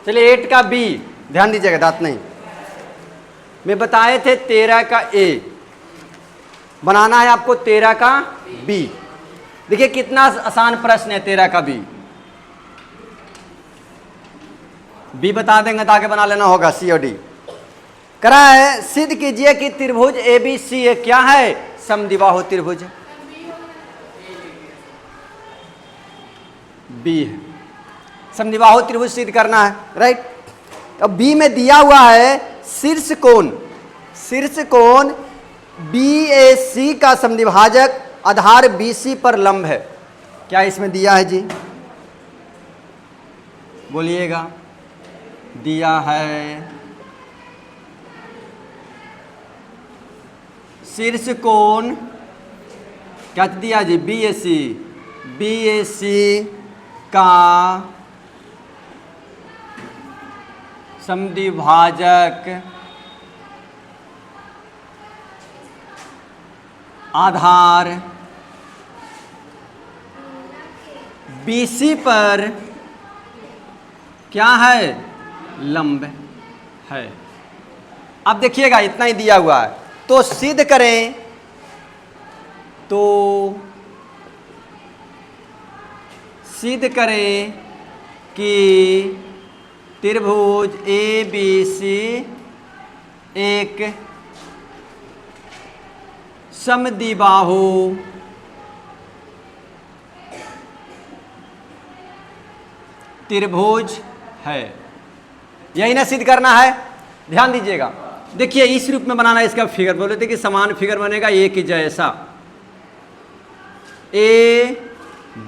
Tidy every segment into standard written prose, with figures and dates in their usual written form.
चलिए 8 का बी, ध्यान दीजिएगा, दांत नहीं, मैं बताए थे 13 का ए, बनाना है आपको 13 का बी। देखिए कितना आसान प्रश्न है 13 का बी, बी बता देंगे तो आगे बना लेना होगा सी और डी। करा है, सिद्ध कीजिए कि त्रिभुज ए बी सी ए क्या है, समद्विबाहु त्रिभुज बी है, समद्विबाहु त्रिभुज सिद्ध करना है, राइट। अब बी में दिया हुआ है शीर्ष कोण बी ए सी का समद्विभाजक आधार बी सी पर लंब है। क्या इसमें दिया है जी, बोलिएगा, दिया है शीर्ष कोण, क्या दिया जी, बी ए सी का समद्विभाजक आधार BC पर क्या है, लंब है। अब देखिएगा इतना ही दिया हुआ है, तो सिद्ध करें, तो सिद्ध करें कि त्रिभुज ABC एक समद्विबाहु त्रिभुज है। यही ना सिद्ध करना है, ध्यान दीजिएगा। देखिए इस रूप में बनाना है इसका फिगर, बोले थे कि समान फिगर बनेगा एक ही जैसा, ए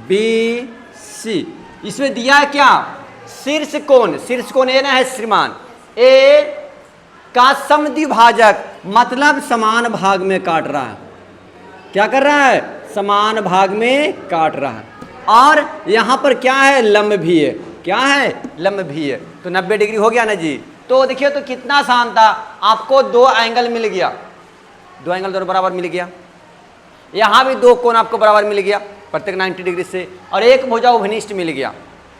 बी सी। इसमें दिया है क्या, शीर्ष कोण ए ना है श्रीमान, ए का समद्विभाजक मतलब समान भाग में काट रहा है। क्या कर रहा है, समान भाग में काट रहा है। और यहां पर क्या है, लंब भी है। क्या है, लंब भी है। तो 90 डिग्री हो गया ना जी। तो देखिए तो कितना आसान था, आपको दो एंगल मिल गया, दो एंगल दोनों बराबर मिल गया। यहां भी दो कोण आपको बराबर मिल गया प्रत्येक 90 डिग्री से, और एक भुजा उभनिष्ठ मिल गया।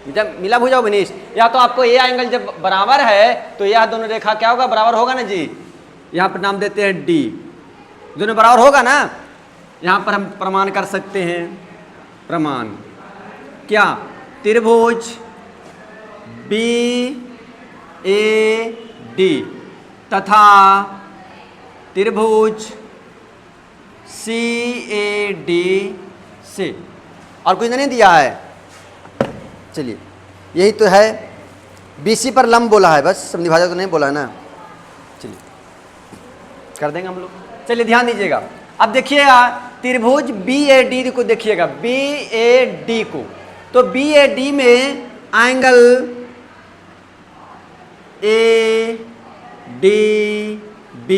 जब मिला भुजा उभनिष्ठ, या तो आपको ये एंगल जब बराबर है तो यह दोनों रेखा क्या होगा, बराबर होगा ना जी। यहाँ पर नाम देते हैं डी, दोनों बराबर होगा ना। यहाँ पर हम प्रमाण कर सकते हैं, प्रमाण क्या, त्रिभुज बी ए डी तथा त्रिभुज सी ए डी से, और कुछ नहीं दिया है। चलिए यही तो है, BC पर लंब बोला है, बस समद्विभाजक तो नहीं बोला है ना। चलिए कर देंगे हम लोग। चलिए ध्यान दीजिएगा, अब देखिएगा त्रिभुज BAD को देखिएगा, BAD को, तो BAD में एंगल ADB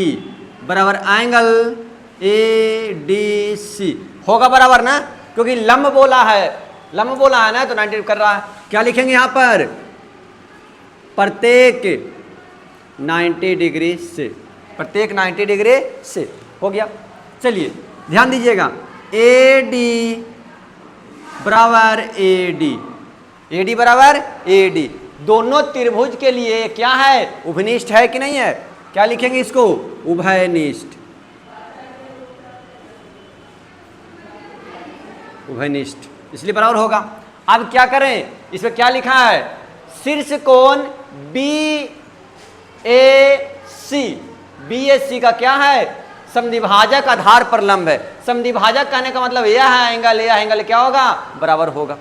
बराबर एंगल ADC होगा बराबर ना, क्योंकि लंब बोला है, लंब बोला है ना, तो 90 कर रहा है। क्या लिखेंगे यहां पर, प्रत्येक 90 डिग्री से, प्रत्येक 90 डिग्री से हो गया। चलिए ध्यान दीजिएगा, AD बराबर AD बराबर AD, दोनों त्रिभुज के लिए क्या है, उभनिष्ठ है कि नहीं है। क्या लिखेंगे इसको, उभयनिष्ठ, उभयनिष्ठ, इसलिए बराबर होगा। अब क्या करें, इसमें क्या लिखा है, शीर्ष कोण BAC का क्या है, समद्विभाजक आधार पर लंब है। समद्विभाजक कहने का मतलब यह है एंगल, यह एंगल क्या होगा, बराबर होगा।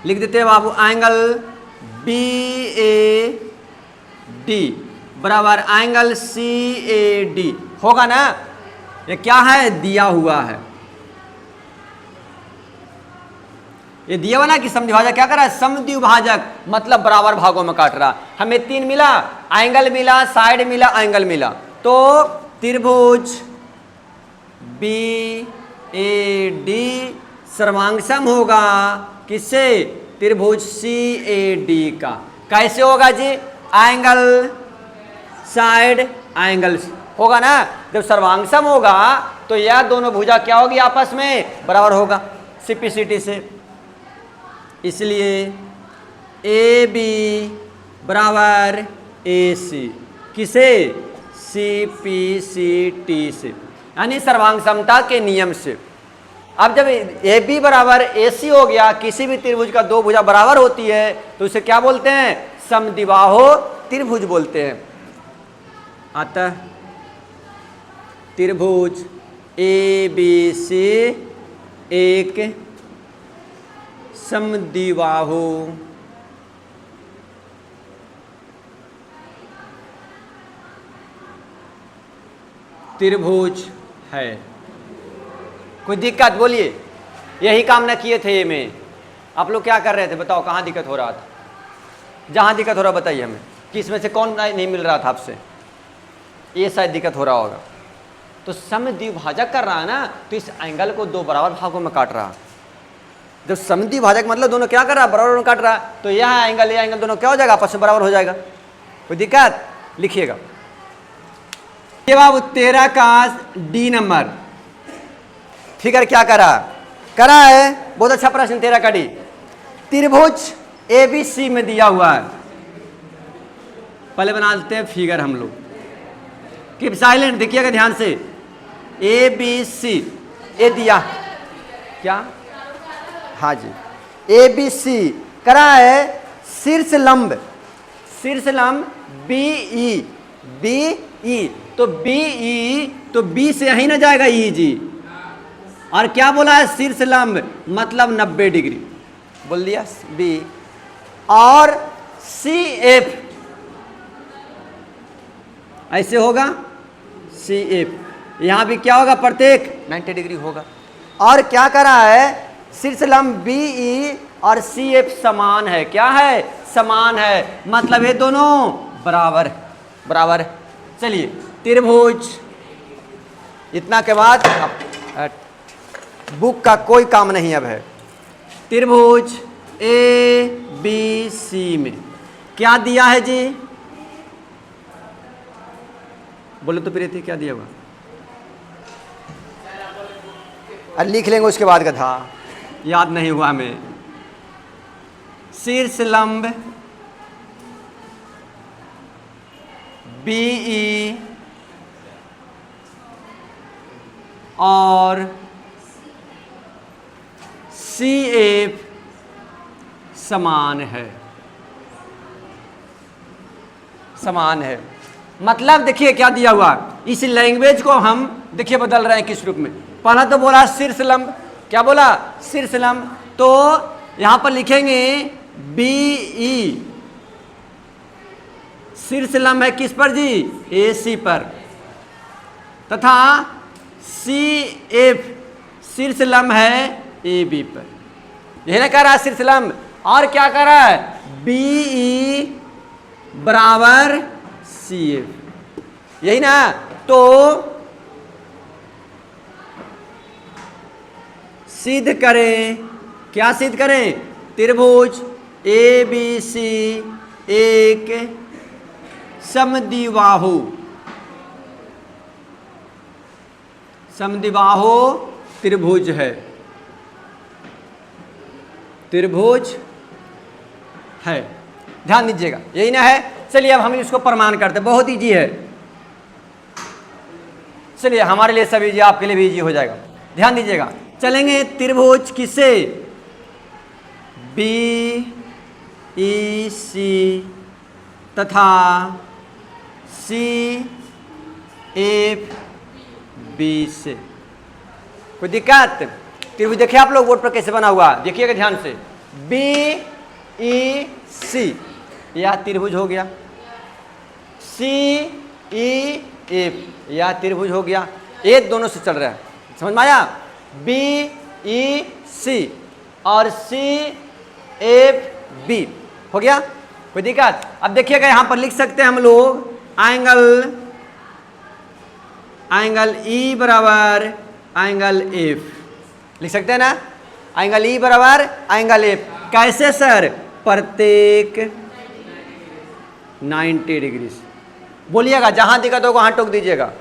लिख देते हैं बाबू, एंगल BAD बराबर एंगल CAD होगा ना। ये क्या है, दिया हुआ है, ये दिया हुआ ना कि समद्विभाजक क्या कर रहा है, समद्विभाजक मतलब बराबर भागों में काट रहा। हमें 3 मिला, एंगल मिला, साइड मिला, एंगल मिला, तो त्रिभुज BAD सर्वांगसम होगा किससे, त्रिभुज CAD का। कैसे होगा जी, एंगल साइड एंगल होगा ना। जब सर्वांगसम होगा तो यह दोनों भुजा क्या होगी, आपस में बराबर होगा सिंपलिसिटी से। इसलिए AB बराबर AC। किसे? CPCT से, यानी सर्वांग समता के नियम से। अब जब AB बराबर AC हो गया, किसी भी त्रिभुज का दो भुजा बराबर होती है तो उसे क्या बोलते हैं? समद्विबाहु त्रिभुज बोलते हैं। अतः त्रिभुज ABC एक समद्विबाहु त्रिभुज है। कोई दिक्कत? बोलिए। यही काम ना किए थे ये में, आप लोग क्या कर रहे थे? बताओ कहाँ दिक्कत हो रहा था? जहाँ दिक्कत हो रहा बताइए हमें, कि इसमें से कौन नहीं मिल रहा था आपसे? ये शायद दिक्कत हो रहा होगा। तो समद्विभाजक कर रहा है ना, तो इस एंगल को दो बराबर भागों में काट रहा। जब समद्विभाजक मतलब दोनों क्या कर रहा है? बराबर में काट रहा, तो यह एंगल दोनों क्या हो जाएगा? आपस में बराबर हो जाएगा। कोई दिक्कत? लिखिएगा। ये बाबू 13 का D नंबर फिगर क्या करा है? बहुत अच्छा प्रश्न 13 का D। त्रिभुज ABC में दिया हुआ है। पहले बना देते हैं फिगर हम लोग। कीप साइलेंट, देखिएगा ध्यान से। ABC ये दिया क्या? हाँ जी, ABC करा है शीर्ष लंब BE। तो BE तो B से यही ना जाएगा E जी। और क्या बोला है? शीर्ष लंब मतलब 90 डिग्री बोल दिया B। और CF ऐसे होगा, CF यहां भी क्या होगा? प्रत्येक 90 डिग्री होगा। और क्या करा है? शीर्ष लंब BE और CF समान है। क्या है? समान है, मतलब ये दोनों बराबर। चलिए त्रिभुज, इतना के बाद बुक का कोई काम नहीं अब है। त्रिभुज ABC में क्या दिया है जी? बोले तो प्रीति क्या दिया हुआ? लिख लेंगे उसके बाद गधा, याद नहीं हुआ हमें। शीर्ष लंब BE और CF समान है। मतलब देखिए क्या दिया हुआ। इस लैंग्वेज को हम देखिए बदल रहे हैं किस रूप में। पहला तो बोला शीर्ष लंब, क्या बोला? शीर्ष लंब। तो यहां पर लिखेंगे BE शीर्ष लंब है किस पर जी? AC पर। तथा CF शीर्ष लंब है AB पर। यही ना कह रहा है शीर्ष लंब। और क्या कह रहा है? BE बराबर CF, यही ना। तो सिद्ध करें, क्या सिद्ध करें? त्रिभुज ABC एक समद्विबाहु त्रिभुज है। ध्यान दीजिएगा, यही ना है। चलिए अब हम इसको प्रमाण करते हैं, बहुत इजी है। चलिए हमारे लिए सब इजी, आपके लिए भी इजी हो जाएगा। ध्यान दीजिएगा, चलेंगे त्रिभुज किससे? BEC तथा CFB से। कोई दिक्कत? त्रिभुज देखिए आप लोग बोर्ड पर कैसे बना हुआ, देखिएगा ध्यान से। BEC यह त्रिभुज हो गया, CEF यह त्रिभुज हो गया। ये दोनों से चल रहा है, समझ में आया? BEC और CFB हो गया। कोई दिक्कत? अब देखिएगा यहां पर लिख सकते हैं हम लोग एंगल E बराबर एंगल F, लिख सकते हैं ना? एंगल E बराबर एंगल F। कैसे सर? प्रत्येक 90 डिग्री से। बोलिएगा, जहां दिक्कत होगा वहां टोक दीजिएगा।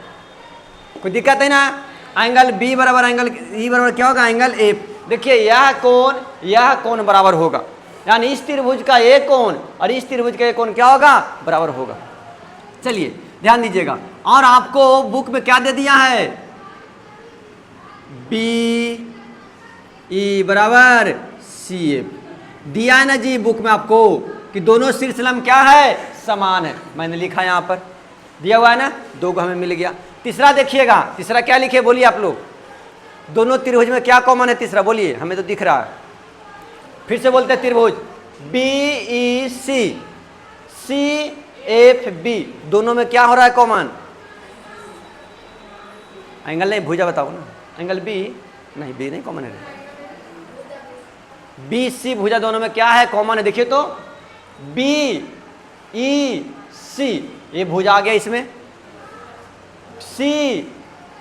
कोई दिक्कत है ना? एंगल B बराबर एंगल E बराबर क्या होगा? Angle F। देखिए यह कोण बराबर होगा। यानी इस त्रिभुज का एक कोण और इस त्रिभुज का एक कोण क्या होगा, बराबर होगा। चलिए ध्यान दीजिएगा, और आपको बुक में क्या दे दिया है, बी ई बराबर सी एफ दिया है ना जी बुक में आपको, कि दोनों शीर्षलंब क्या है, समान है। मैंने लिखा यहाँ पर दिया हुआ है ना, 2 को हमें मिल गया। तीसरा देखिएगा, तीसरा क्या लिखे बोलिए आप लोग, दोनों त्रिभुज में क्या कॉमन है, तीसरा बोलिए, हमें तो दिख रहा है। फिर से बोलते हैं, त्रिभुज बी ई सी सी एफ बी, दोनों में क्या हो रहा है कॉमन, एंगल नहीं, भुजा बताओ ना, एंगल बी नहीं, बी नहीं कॉमन है, बी सी भुजा दोनों में क्या है कॉमन है, देखिए तो बी ई सी, ये भुजा आ गया इसमें, सी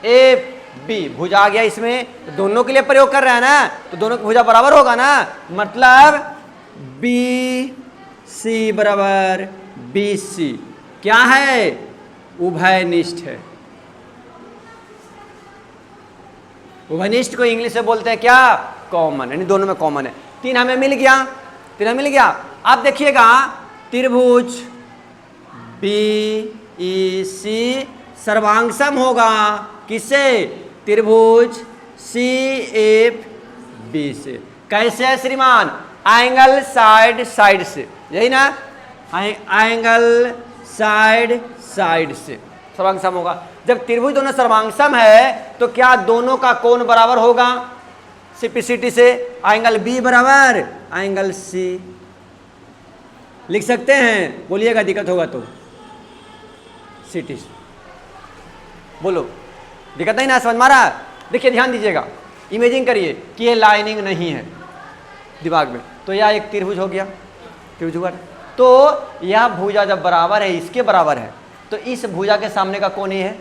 एफ बी भुजा आ गया इसमें, तो दोनों के लिए प्रयोग कर रहे हैं ना, तो दोनों की भुजा बराबर होगा ना, मतलब बी सी बराबर बी सी क्या है, उभयनिष्ठ है। उभयनिष्ठ को इंग्लिश में बोलते हैं क्या, कॉमन, यानी दोनों में कॉमन है। 3 हमें मिल गया, 3 हमें मिल गया। अब देखिएगा, त्रिभुज बी ई सी सर्वांगसम होगा किससे, त्रिभुज सी एफ बी से। कैसे है श्रीमान, एंगल साइड साइड से, यही ना, एंगल साइड साइड से सर्वांगसम होगा। जब त्रिभुज दोनों सर्वांगसम है तो क्या दोनों का कोण बराबर होगा, सिंप्लिसिटी से एंगल बी बराबर एंगल सी लिख सकते हैं, बोलिएगा दिक्कत होगा तो, सिटी बोलो, दिक्कत नहीं ना, समझ मारा। देखिए ध्यान दीजिएगा, इमेजिंग करिए कि ये लाइनिंग नहीं है दिमाग में, तो यह एक त्रिभुज हो गया, त्रिभुज हुआ, तो यह भुजा जब बराबर है, इसके बराबर है, तो इस भुजा के सामने का कोण ये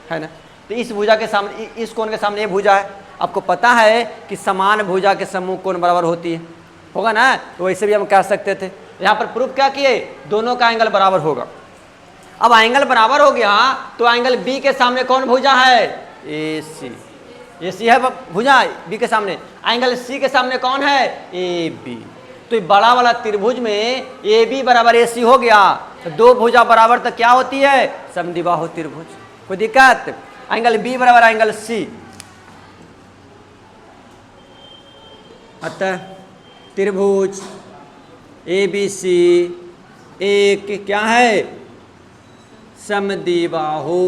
है ना, तो इस भुजा के सामने, इस कोण के सामने ये भुजा है। आपको पता है कि समान भुजा के समूह कोण बराबर होती है, होगा ना, तो वैसे भी हम कह सकते थे। यहाँ पर प्रूफ क्या किए, दोनों का एंगल बराबर होगा। अब एंगल बराबर हो गया तो एंगल बी के सामने कौन भुजा है, ए सी, ए सी है भुजा बी के सामने, एंगल सी के सामने कौन है, ए बी। तो बड़ा वाला त्रिभुज में ए बी बराबर ए सी हो गया, तो 2 भुजा बराबर तो क्या होती है, समद्विबाहु त्रिभुज। कोई दिक्कत, एंगल बी बराबर एंगल सी, अतः त्रिभुज ए बी सी एक क्या है, समद्विबाहु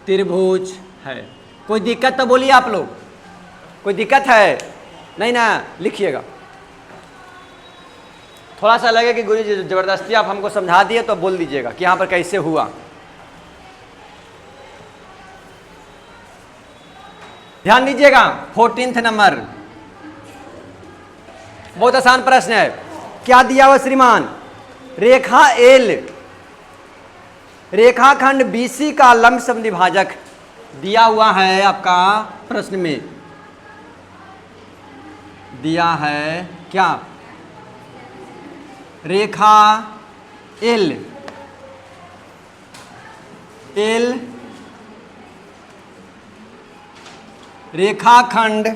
त्रिभुज है। कोई दिक्कत तो बोलिए आप लोग, कोई दिक्कत है नहीं ना, लिखिएगा। थोड़ा सा लगे कि गुरु जी जबरदस्ती आप हमको समझा दिए तो बोल दीजिएगा कि यहाँ पर कैसे हुआ। ध्यान दीजिएगा, 14वां नंबर, बहुत आसान प्रश्न है। क्या दिया हुआ श्रीमान, रेखा एल रेखाखंड बीसी का लंब समद्विभाजक दिया हुआ है, आपका प्रश्न में दिया है क्या, रेखा एल रेखाखंड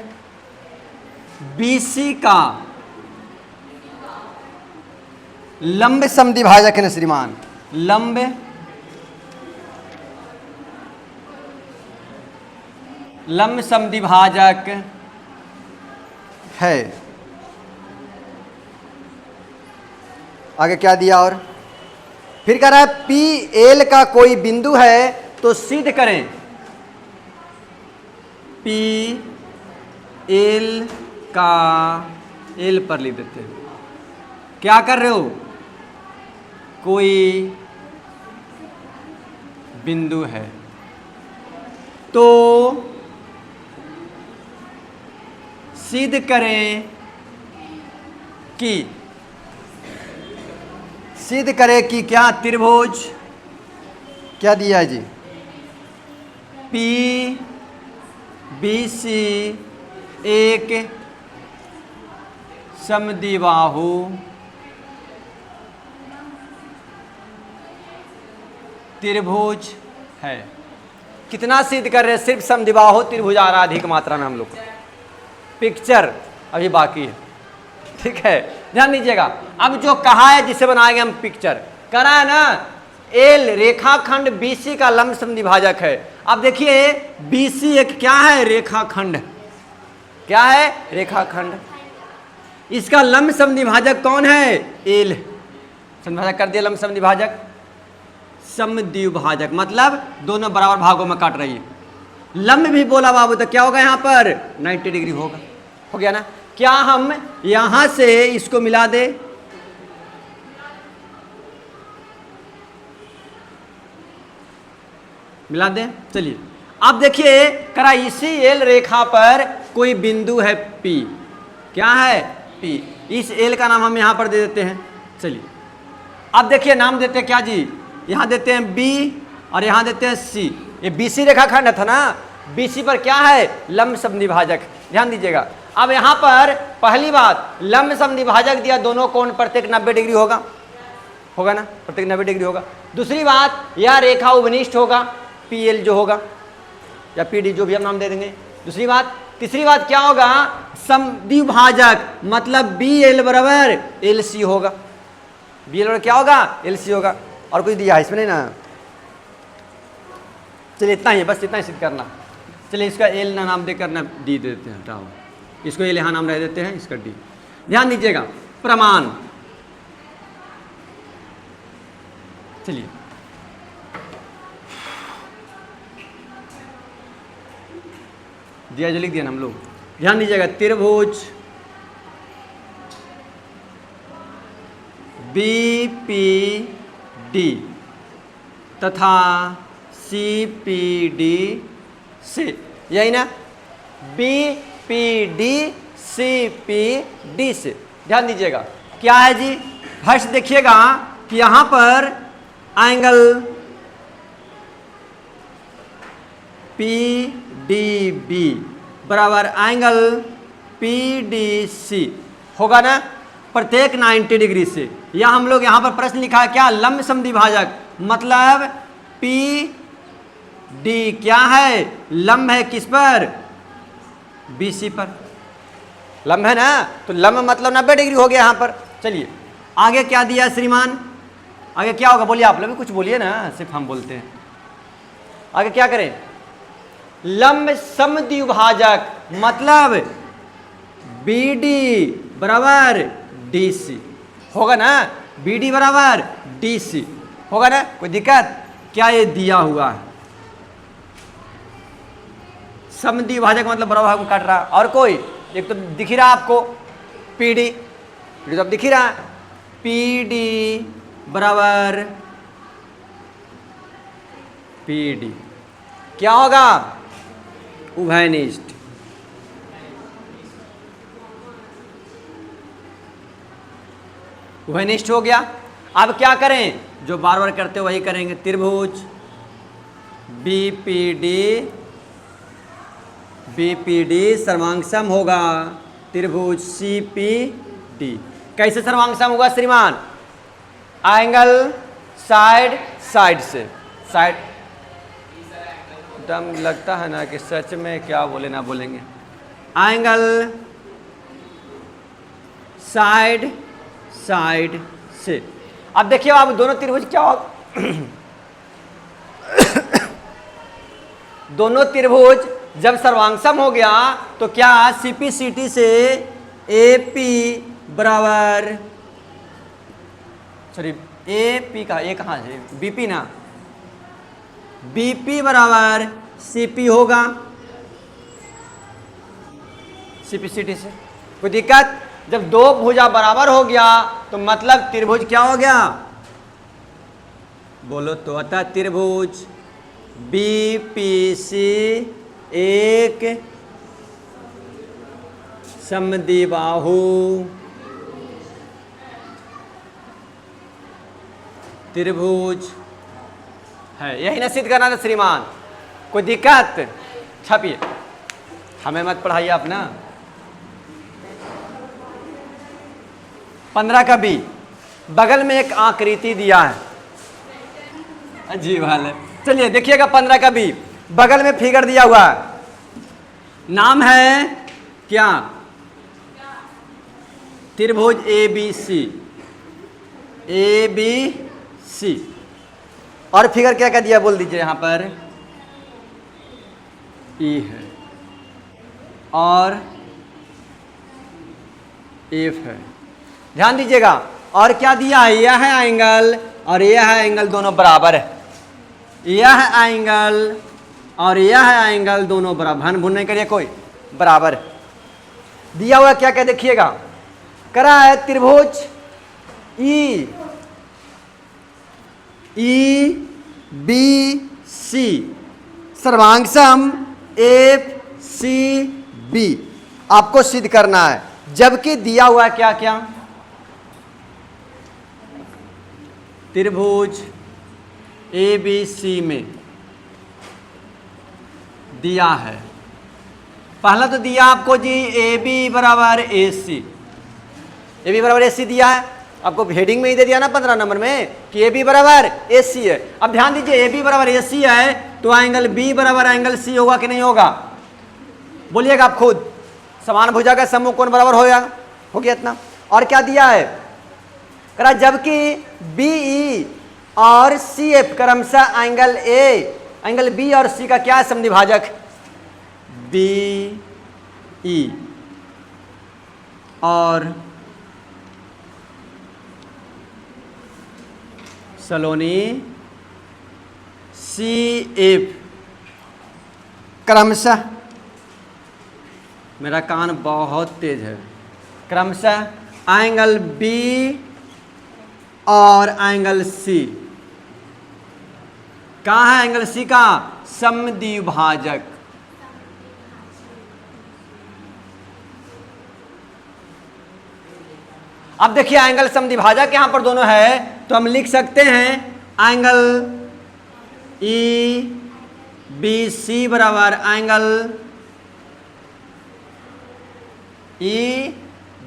बीसी का लंब समद्विभाजक है ना श्रीमान, लंब समद्विभाजक है। आगे क्या दिया, और फिर कह रहा है पी एल का कोई बिंदु है तो सिद्ध करें, पी एल का, एल पर लिख देते हैं, क्या कर रहे हो, कोई बिंदु है तो सिद्ध करें कि, सिद्ध करें कि क्या, त्रिभुज क्या दिया है जी, पी बी सी एक समद्विबाहु त्रिभुज है। कितना सिद्ध कर रहे हैं, सिर्फ समद्विबाहु त्रिभुज आ रहा अधिक मात्रा में हम लोग को, पिक्चर अभी बाकी है, ठीक है, ध्यान दीजिएगा। अब जो कहा है जिसे बनाएंगे हम पिक्चर, करा है ना, एल रेखाखंड बीसी का लंब समद्विभाजक है। अब देखिए बीसी एक क्या है, रेखाखंड, क्या है, रेखाखंड। इसका लंब समद्विभाजक कौन है, एल। समद्विभाजक कर दिया, लंब समद्विभाजक, समद्विभाजक मतलब दोनों बराबर भागों में काट रही है। लंब भी बोला बाबू तो क्या होगा यहाँ पर 90 डिग्री होगा, हो गया ना। क्या हम यहां से इसको मिला दे, मिला दे, चलिए। अब देखिए करा इसी एल रेखा पर कोई बिंदु है P, क्या है P, इस एल का नाम हम यहां पर दे देते हैं। चलिए अब देखिए नाम देते हैं क्या जी, यहां देते हैं B और यहां देते हैं C। ये BC रेखाखंड था ना, BC पर क्या है, लंब समद्विभाजक, ध्यान दीजिएगा। अब यहां पर पहली बात लंब समद्विभाजक दिया, दोनों कोण प्रत्येक 90 डिग्री होगा, होगा ना, प्रत्येक 90 डिग्री होगा। दूसरी बात यह रेखा उपनिष्ठ होगा, PL जो होगा या PD जो भी हम नाम दे देंगे। दूसरी बात, तीसरी बात क्या होगा, समद्विभाजक मतलब BL बराबर LC होगा, BL बराबर क्या होगा, LC होगा। और कुछ दिया है इसमें नहीं ना, चलिए इतना ही, बस इतना ही सिद्ध करना। चलिए इसका एल ना नाम देकर ना डी दे देते हैं, हटाओ इसको, एल यहाँ नाम रह देते हैं, इसका डी। ध्यान दीजिएगा प्रमाण, चलिए दिया जो लिख दिया ना हम लोग, ध्यान दीजिएगा। त्रिभुज BPD तथा CPD से, यही ना, BPD CPD से, ध्यान दीजिएगा क्या है जी। फर्स्ट देखिएगा कि यहां पर एंगल PDB बराबर एंगल PDC होगा ना, प्रत्येक 90 डिग्री से। या हम लोग यहां पर प्रश्न लिखा है क्या, लंब समद्विभाजक मतलब PD क्या है, लंब है किस पर, BC पर, लंब है ना, तो लंब मतलब 90 डिग्री हो गया यहां पर। चलिए आगे क्या दिया श्रीमान, आगे क्या होगा बोलिए, आप लोग भी कुछ बोलिए ना, सिर्फ हम बोलते हैं। आगे क्या करें, लंब समद्विभाजक मतलब BD बराबर DC होगा ना, BD बराबर DC होगा ना, कोई दिक्कत क्या, ये दिया हुआ है समद्विभाजक मतलब बराबर भाग में काट रहा। और कोई एक तो दिख ही रहा आपको PD, तो अब दिख ही रहा PD बराबर PD क्या होगा, उभयनिष्ठ, उभयनिष्ठ हो गया। अब क्या करें, जो बार बार करते वही करेंगे। त्रिभुज BPD सर्वांगसम होगा त्रिभुज CPD। कैसे सर्वांगसम होगा श्रीमान, एंगल साइड साइड से, साइड, एकदम लगता है ना कि सच में क्या बोले ना बोलेंगे, एंगल साइड साइड से। अब देखिए आप दोनों त्रिभुज क्या हो दोनों त्रिभुज जब सर्वांगसम हो गया तो क्या CPCT से AP बराबर, सॉरी AP का ए कहाँ है, BP ना, BP बराबर CP होगा, CPCT से। कोई दिक्कत, जब दो भुजा बराबर हो गया तो मतलब त्रिभुज क्या हो गया, बोलो तो, अतः त्रिभुज BPC एक समद्विबाहु त्रिभुज है। यही ना सिद्ध करना था श्रीमान, कोई दिक्कत, छपिए, हमें मत पढ़ाइए आप ना। 15 का B, बगल में एक आकृति दिया है, अजीब हाल है। चलिए देखिएगा 15 का B, बगल में फिगर दिया हुआ है, नाम है क्या? त्रिभुज A B C, A B C. और फिगर क्या कह दिया बोल दीजिए यहाँ पर? ई है और एफ है। ध्यान दीजिएगा। और क्या दिया है? यह है एंगल और यह है एंगल, दोनों बराबर है। यह है एंगल और यह है एंगल, दोनों बराबर। भन भुन नहीं करिए कोई, बराबर है। दिया हुआ क्या क्या देखिएगा, करा है त्रिभुज ई बी सी सर्वांगसम एफ सी बी आपको सिद्ध करना है। जबकि दिया हुआ क्या क्या? त्रिभुज ए बी सी में दिया है, पहला तो दिया आपको जी ए बी बराबर ए सी, ए बी बराबर ए सी दिया है। आपको हेडिंग में ही दे दिया ना 15 नंबर में कि ए बी बराबर ए सी है। अब ध्यान दीजिए, ए बी बराबर ए सी है तो एंगल बी बराबर एंगल सी होगा कि नहीं होगा? बोलिएगा आप खुद। समान भुजा का समूह कोण बराबर हो गया इतना। और क्या दिया है? करा जबकि बी ई और सी एफ क्रमशः एंगल बी और सी का क्या है समद्विभाजक? बी ई और सलोनी सी एफ क्रमशः, मेरा कान बहुत तेज है, क्रमशः एंगल बी और एंगल सी। कहाँ है एंगल सी का? समद्विभाजक। अब देखिए एंगल समद्विभाजक यहां पर दोनों है तो हम लिख सकते हैं एंगल ई बी सी बराबर एंगल ई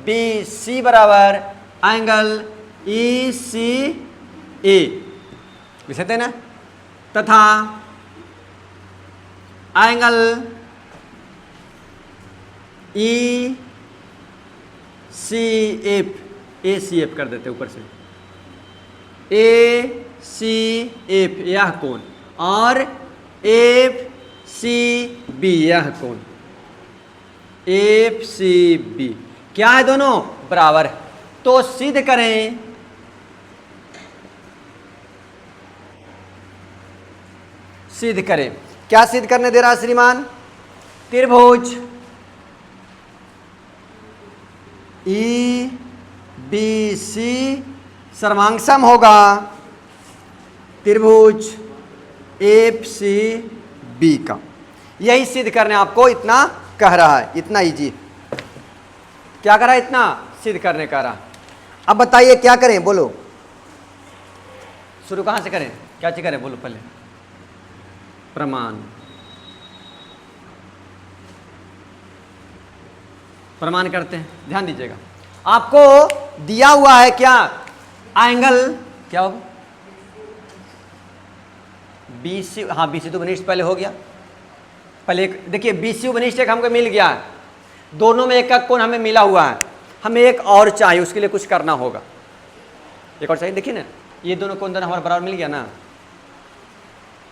बी सी बराबर एंगल ई सी ए लिख सकते हैं ना, तथा एंगल ई सी एफ, ए सी एफ कर देते ऊपर से, ए सी एफ यह कोण और एफ सी बी यह कोण, एफ सी बी क्या है? दोनों बराबर। तो सिद्ध करें क्या सिद्ध करने दे रहा है श्रीमान? त्रिभुज ई बी सी सर्वांगसम होगा त्रिभुज एफ सी बी का। यही सिद्ध करने आपको इतना कह रहा है, इतना इजी। क्या कह रहा है? इतना सिद्ध करने कह रहा। अब बताइए क्या करें, बोलो। शुरू कहाँ से करें, क्या चीज करें, बोलो पहले। प्रमाण करते हैं। ध्यान दीजिएगा, आपको दिया हुआ है क्या? एंगल क्या होगा? बीसी, हाँ बीसी तो बनिष्ठ पहले हो गया। पहले एक देखिए बीसी बनिष्ठ एक हमको मिल गया है, दोनों में एक का कोण हमें मिला हुआ है, हमें एक और चाहिए, उसके लिए कुछ करना होगा। एक और चाहिए, देखिए ना ये दोनों कोण दोनों हमारा बराबर मिल गया ना।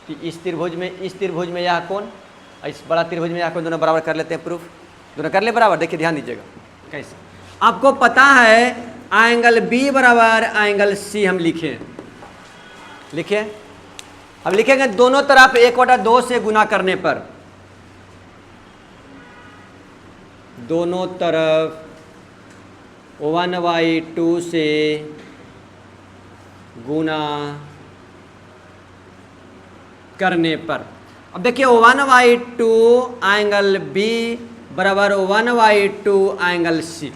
कि इस त्रिभुज में यह कोण, इस बड़ा त्रिभुज में यह कोण, दोनों बराबर कर लेते हैं। प्रूफ दोनों कर ले बराबर। देखिए ध्यान दीजिएगा कैसे। आपको पता है एंगल बी बराबर एंगल सी हम लिखे, अब लिखेंगे दोनों तरफ 1/2 से गुना करने पर, दोनों तरफ 1/2 से गुना करने पर। अब देखिए 1/2 एंगल बी बराबर 1/2 एंगल सी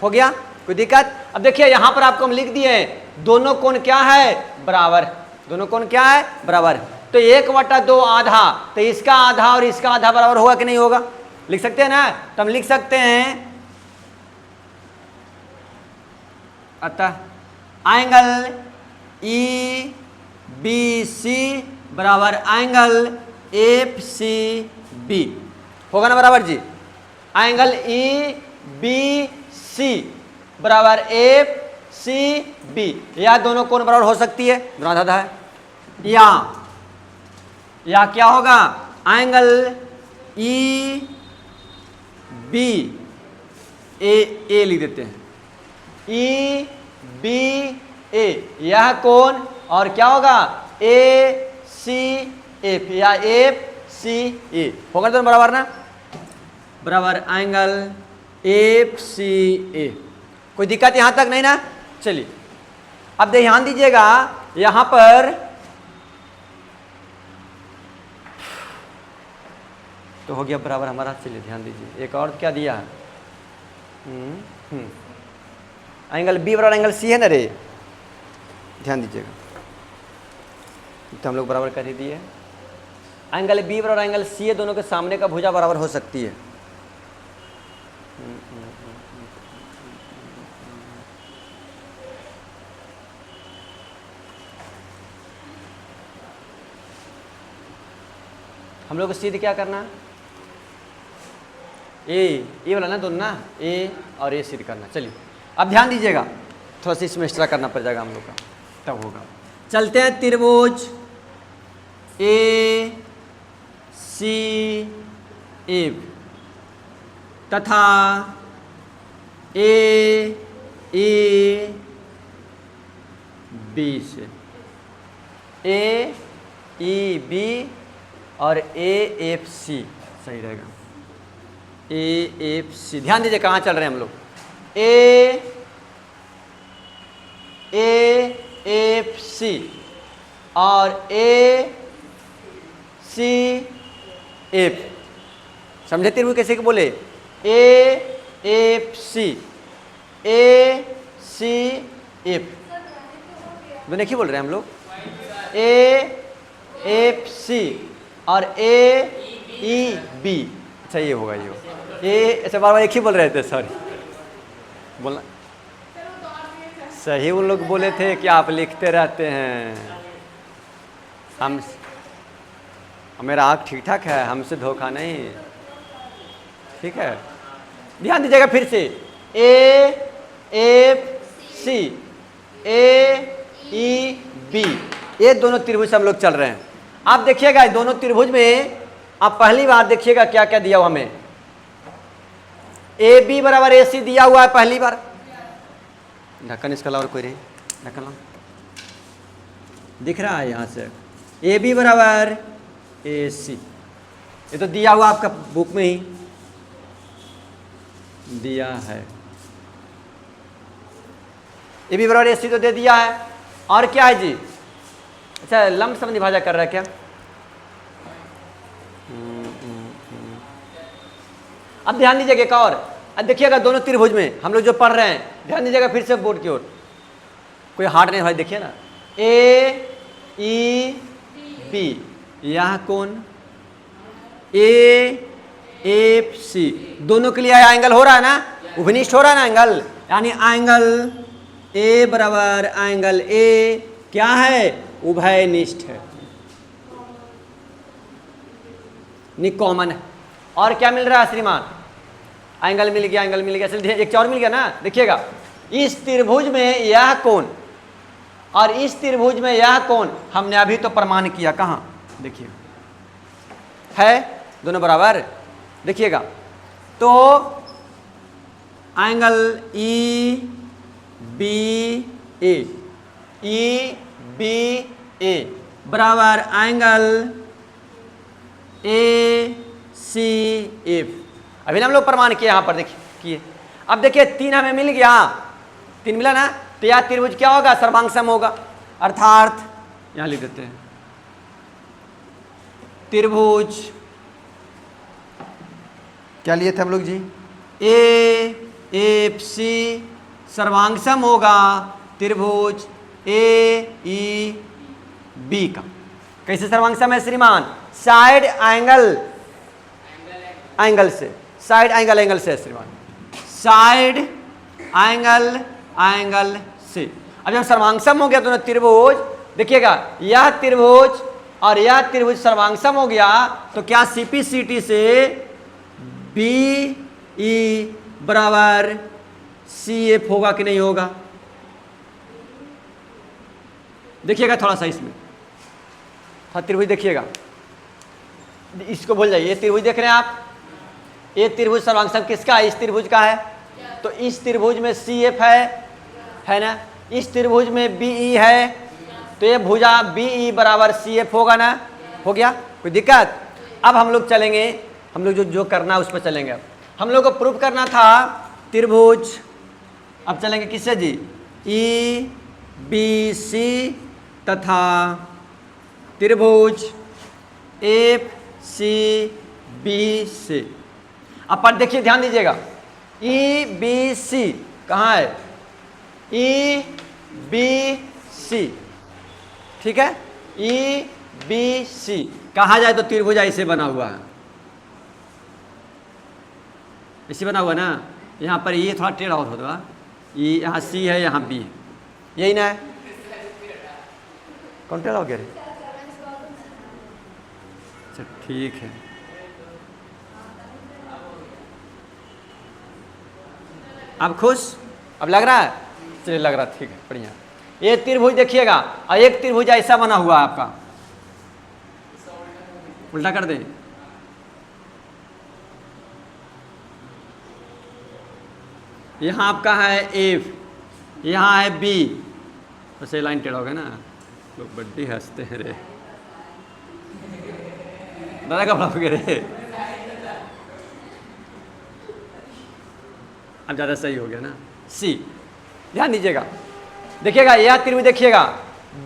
हो गया, कोई दिक्कत? अब देखिए यहां पर आपको हम लिख दिए दोनों कोण क्या है? बराबर। दोनों कोण क्या है? बराबर। तो 1/2 आधा, तो इसका आधा और इसका आधा बराबर होगा कि नहीं होगा? लिख सकते हैं ना। तो हम लिख सकते हैं अतः एंगल ई बी सी बराबर एंगल एफ सी बी होगा ना बराबर जी। एंगल ई बी सी बराबर एफ सी बी, या दोनों कोण बराबर हो सकती है, दोनों आधा आधा है, या क्या होगा, एंगल ई बी ए लिख देते हैं, ई बी ए, यह कोण, और क्या होगा ए सी एफ, या एफ सी ए होगा दोनों बराबर ना, बराबर एंगल एफ सी ए। कोई दिक्कत यहां तक नहीं ना? चलिए अब ध्यान दीजिएगा यहां पर, तो हो गया बराबर हमारा। चलिए ध्यान दीजिए, एक और क्या दिया है, एंगल बी बराबर एंगल सी है ना रे, ध्यान दीजिएगा, तो हम लोग बराबर कर ही दिए। एंगल बी बराबर एंगल सी है, दोनों के सामने का भुजा बराबर हो सकती है। हम लोग को सीधे क्या करना है, ए वाला ना, दोनों ना, ए और ए सीधे करना। चलिए अब ध्यान दीजिएगा, थोड़ा सा इसमें एक्स्ट्रा करना पड़ जाएगा हम लोग का, तब होगा। चलते हैं त्रिभुज ए सी एफ तथा ए बी से, ए ई बी और ए एफ सी सही रहेगा, ए एफ सी। ध्यान दीजिए कहाँ चल रहे हैं हम लोग, ए एफ सी और ए सी एफ, समझे त्रिभुज कैसे के बोले, A F C, A C F, दोनों एक ही बोल रहे हैं हम लोग, ए एफ सी और ए ई बी। अच्छा ये होगा, ये ऐसे बार बार एक ही बोल रहे थे, सॉरी बोलना सही उन लोग बोले थे कि आप लिखते रहते हैं, हम मेरा आँख ठीक ठाक है, हमसे धोखा नहीं, ठीक है। ध्यान दीजिएगा फिर से, A F C A E B, ये दोनों त्रिभुज से हम लोग चल रहे हैं। आप देखिएगा दोनों त्रिभुज में, आप पहली बार देखिएगा क्या क्या दिया हुआ हमें, ए बी बराबर ए सी दिया हुआ है पहली बार, ढक्कन इसका अलावा कोई नहीं, ढक्कन दिख रहा है यहाँ से, ए बी बराबर ए सी, ये तो दिया हुआ आपका बुक में ही दिया है, ए बी बराबर ए सी तो दे दिया है, और क्या है जी, अच्छा लंब समझ भाजा कर रहा है क्या, अब ध्यान दीजिएगा एक और, अब देखिएगा दोनों त्रिभुज में हम लोग जो पढ़ रहे हैं, ध्यान दीजिएगा फिर से बोर्ड की ओर, कोई हार्ड नहीं भाई, देखिए ना, ए ई बी, यह कोण ए एफ सी, दोनों के लिए एंगल हो रहा है ना, उभनिष्ठ हो रहा है ना एंगल, यानी एंगल ए बराबर एंगल ए क्या है, उभयनिष्ठ है, नहीं कॉमन है। और क्या मिल रहा है श्रीमान, एंगल मिल गया, एंगल मिल गया, चलिए एक और मिल गया ना, देखिएगा इस त्रिभुज में यह कोण और इस त्रिभुज में यह कोण हमने अभी तो प्रमाण किया, कहाँ देखिए है, दोनों बराबर, देखिएगा तो एंगल ई बी ए बराबर एंगल ए सी एफ, अभी ना हम लोग प्रमाण किए यहाँ पर, देखिए किए। अब देखिए 3 हमें मिल गया, 3 मिला ना, तो यह त्रिभुज क्या होगा, सर्वांगसम होगा, अर्थात यहाँ लिख देते हैं त्रिभुज, क्या लिए थे हम लोग जी, ए एफ सी सर्वांगसम होगा त्रिभुज ए ई बी का। कैसे सर्वांगसम है श्रीमान, साइड एंगल से, साइड एंगल से श्रीमान, साइड एंगल से। अब जब सर्वांगसम हो गया दोनों त्रिभुज, देखिएगा यह त्रिभुज और यह त्रिभुज सर्वांगसम हो गया, तो क्या सीपी सीटी से बी ई बराबर सी एफ होगा कि नहीं होगा? देखिएगा थोड़ा सा इसमें, हाँ त्रिभुज देखिएगा, इसको भूल जाइए। ये त्रिभुज देख रहे हैं आप, ये त्रिभुज सर्वांग किसका है? इस त्रिभुज का है। तो इस त्रिभुज में सी एफ है ना, इस त्रिभुज में बी ई है, तो ये भुजा बी ई बराबर सी एफ होगा ना, हो गया, कोई दिक्कत? अब हम लोग चलेंगे, हम लोग जो करना है उस पर चलेंगे। अब हम लोग को प्रूफ करना था त्रिभुज, अब चलेंगे किससे जी? ई बी सी तथा त्रिभुज एफ सी बी से। अब पर देखिए, ध्यान दीजिएगा, ई बी सी कहाँ है? ई बी सी, ठीक है, ई बी सी कहा जाए तो त्रिभुज ऐसे बना हुआ है, ऐसे बना हुआ ना। यहाँ पर ये थोड़ा टेढ़ा और होता है, ये यहाँ सी है, यहाँ बी है, यही ना है? कौन टेढ़ा हो गया रे? अच्छा ठीक है, अब खुश, अब लग रहा है? चलिए लग रहा, ठीक है, बढ़िया। ये त्रिभुज देखिएगा, और एक त्रिभुज ऐसा बना हुआ है आपका, उल्टा कर दें, यहाँ आपका है एफ, यहाँ है बी, वैसे लाइन टेढ़ा हो गया ना, लोग बड्डी हंसते हैं रे, दादा का बड़ा हो गया रे, अब ज़्यादा सही हो गया ना। सी, ध्यान दीजिएगा, देखिएगा यह त्रिभुज देखिएगा,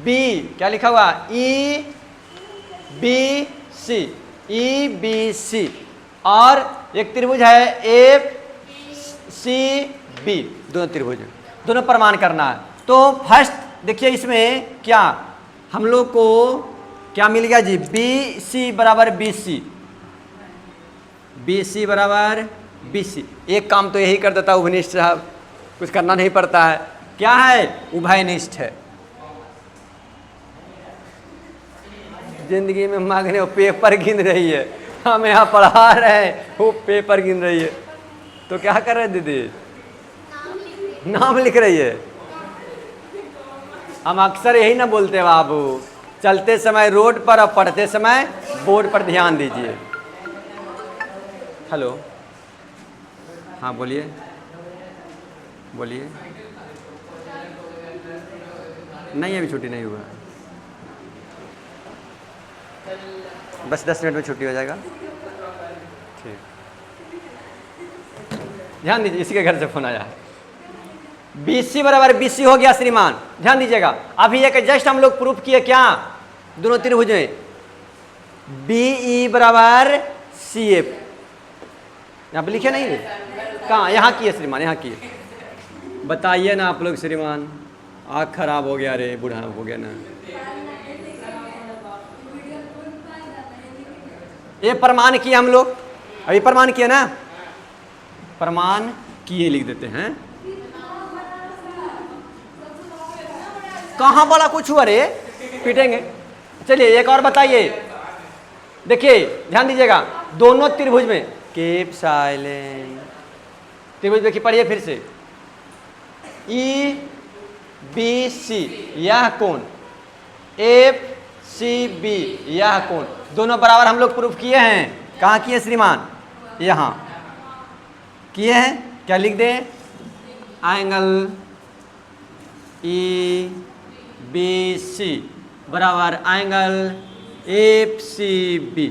बी क्या लिखा हुआ? ई बी सी, ई बी सी, और एक त्रिभुज है एफ सी बी, दोनों त्रिभुज, दोनों प्रमाण करना है। तो फर्स्ट देखिए इसमें क्या हम लोग को क्या मिल गया जी? बी सी बराबर बी सी, बी सी बराबर बी सी। एक काम तो यही कर देता उभयनिष्ठ साहब, कुछ करना नहीं पड़ता है। क्या है? उभयनिष्ठ है। जिंदगी में मांगने वो पेपर गिन रही है, हम यहाँ पढ़ा रहे हैं, वो पेपर गिन रही है। तो क्या कर रहे दीदी? नाम लिख रही है। हम अक्सर यही ना बोलते बाबू, चलते समय रोड पर और पढ़ते समय बोर्ड पर ध्यान दीजिए। हेलो, हाँ बोलिए बोलिए। नहीं अभी छुट्टी नहीं हुआ, बस 10 मिनट में छुट्टी हो जाएगा। ठीक, ध्यान दीजिए, इसी के घर से फोन आया है। BC बराबर BC हो गया श्रीमान, ध्यान दीजिएगा। अभी एक जस्ट हम लोग प्रूफ किए क्या? दोनों त्रिभुज में BE बराबर CF, यहाँ पे लिखे नहीं है, कहाँ? यहाँ किए श्रीमान, यहाँ किए। बताइए ना आप लोग श्रीमान, आँख खराब हो गया रे, बूढ़ा हो गया ना। ये प्रमाण किए हम लोग, अभी प्रमाण किए ना, प्रमाण किए लिख देते हैं। कहाँ बड़ा कुछ हुआ रे, पीटेंगे। चलिए एक और बताइए, देखिए ध्यान दीजिएगा, दोनों त्रिभुज में कीप साइलेंट, त्रिभुज देखिए पढ़िए फिर से। ई बी सी यह कोण, एफ सी बी यह कोण, दोनों बराबर हम लोग प्रूफ किए हैं। कहाँ किए श्रीमान? यहाँ किए हैं। क्या लिख दें? एंगल ई बी सी बराबर एंगल एफ सी बी,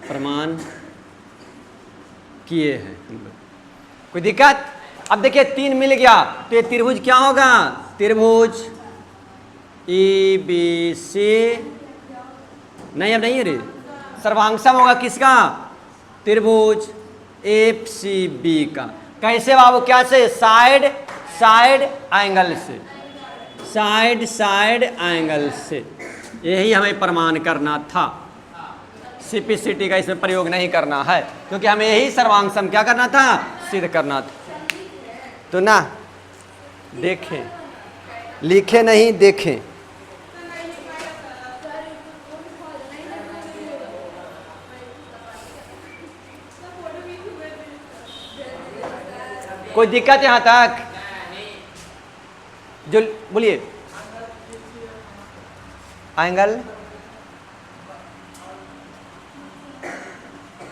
प्रमाण किए हैं हम लोग। कोई दिक्कत? अब देखिए 3 मिल गया, तो ये त्रिभुज क्या होगा? त्रिभुज ई बी सी, नहीं अब नहीं है रे, सर्वांगसम होगा किसका? त्रिभुज एफ सी बी का। कैसे बाबू? क्या से? साइड साइड एंगल से, साइड साइड एंगल से। यही हमें प्रमाण करना था, CPCT का इसमें प्रयोग नहीं करना है, क्योंकि हमें यही सर्वांगसम क्या करना था? सिद्ध करना था। तो ना देखें, लिखे नहीं, देखें। कोई दिक्कत यहाँ तक? जो बोलिए, एंगल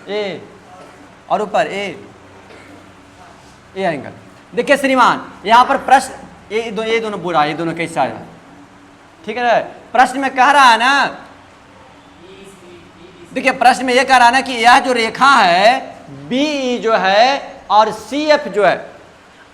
ए और ऊपर ए एंगल। देखिए श्रीमान, यहाँ पर प्रश्न ये दोनों बुरा, ये दोनों कैसा आया? ठीक है, प्रश्न में कह रहा है ना, देखिए प्रश्न में ये कह रहा है ना कि यह जो रेखा है बी जो है और सी एफ जो है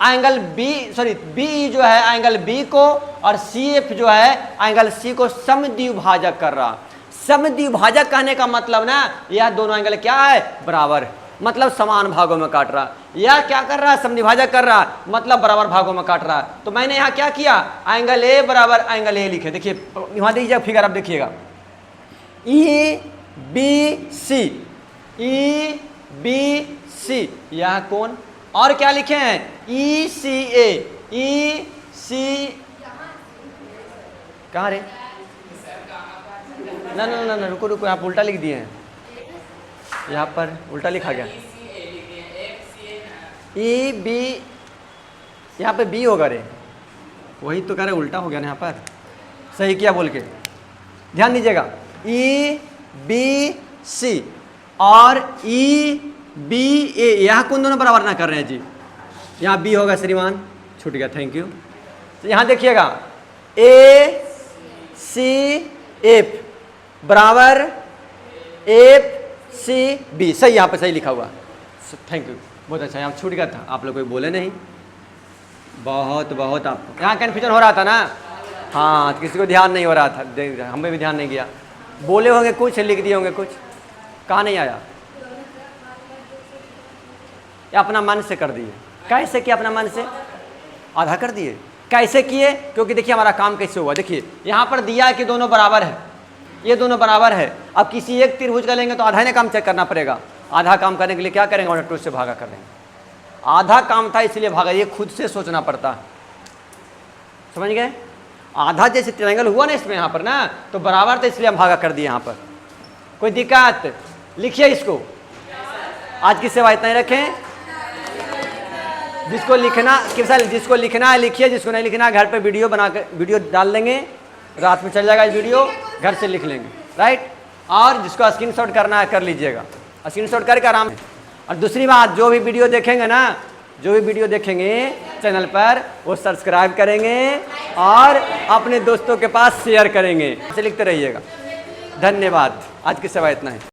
एंगल बी, सॉरी बी जो है एंगल बी को और सी एफ जो है एंगल सी को समद्विभाजक कर रहा। समद्विभाजक कहने का मतलब ना, यह दोनों एंगल क्या है? बराबर, मतलब समान भागों में काट रहा। यह क्या कर रहा है? समद्विभाजक कर रहा, मतलब बराबर भागों में काट रहा। तो मैंने यहाँ क्या किया? एंगल ए बराबर एंगल ए लिखे। देखिए यहाँ देखिए फिगर, आप देखिएगा ई बी सी, ई बी सी, यह कोण। और क्या लिखे हैं? ई सी ए, ई सी, कहाँ रे? ना ना ना ना, रुको रुको, आप उल्टा लिख दिए हैं, यहाँ पर उल्टा लिखा गया। ई बी, यहाँ पे बी होगा रे, वही तो कह रहे उल्टा हो गया ना यहाँ पर। सही किया बोल के, ध्यान दीजिएगा। ई बी सी और ई बी ए, यहाँ कौन दोनों बराबर ना कर रहे हैं जी? यहाँ बी होगा श्रीमान, छूट गया, थैंक यू। तो यहाँ देखिएगा ए सी एफ बराबर एफ सी बी, सही, यहाँ पे सही लिखा हुआ, थैंक यू, बहुत अच्छा। यहाँ छूट गया था, आप लोग कोई बोले नहीं, बहुत बहुत आपको यहाँ कन्फ्यूजन हो रहा था ना। हाँ, किसी को ध्यान नहीं हो रहा था, हमें भी ध्यान नहीं किया। बोले होंगे कुछ, लिख दिए होंगे कुछ, कहाँ नहीं आया? या अपना मन से कर दिए? कैसे किया अपना मन से? आधा कर दिए। कैसे किए? क्योंकि देखिए हमारा काम कैसे हुआ। देखिए यहाँ पर दिया है कि दोनों बराबर है, ये दोनों बराबर है। अब किसी एक त्रिभुज का लेंगे तो आधा ने काम चेक करना पड़ेगा। आधा काम करने के लिए क्या करेंगे? ऑर्डर टू से भागा कर देंगे। आधा काम था इसलिए भागा, ये खुद से सोचना पड़ता, समझ गए? आधा जैसे ट्रायंगल हुआ ना इसमें यहाँ पर ना, तो बराबर था इसलिए हम भागा कर दिए यहाँ पर। कोई दिक्कत? लिखिए इसको। आज की सेवा इतना ही रखें। जिसको लिखना है लिखिए, जिसको नहीं लिखना है घर पे वीडियो बना कर वीडियो डाल देंगे, रात में चल जाएगा वीडियो, घर से लिख लेंगे, राइट। और जिसको स्क्रीनशॉट करना है कर लीजिएगा, स्क्रीनशॉट करके आराम है। और दूसरी बात, जो भी वीडियो देखेंगे ना, जो भी वीडियो देखेंगे चैनल पर, वो सब्सक्राइब करेंगे और अपने दोस्तों के पास शेयर करेंगे। ऐसे लिखते रहिएगा। धन्यवाद। आज की सेवा इतना है।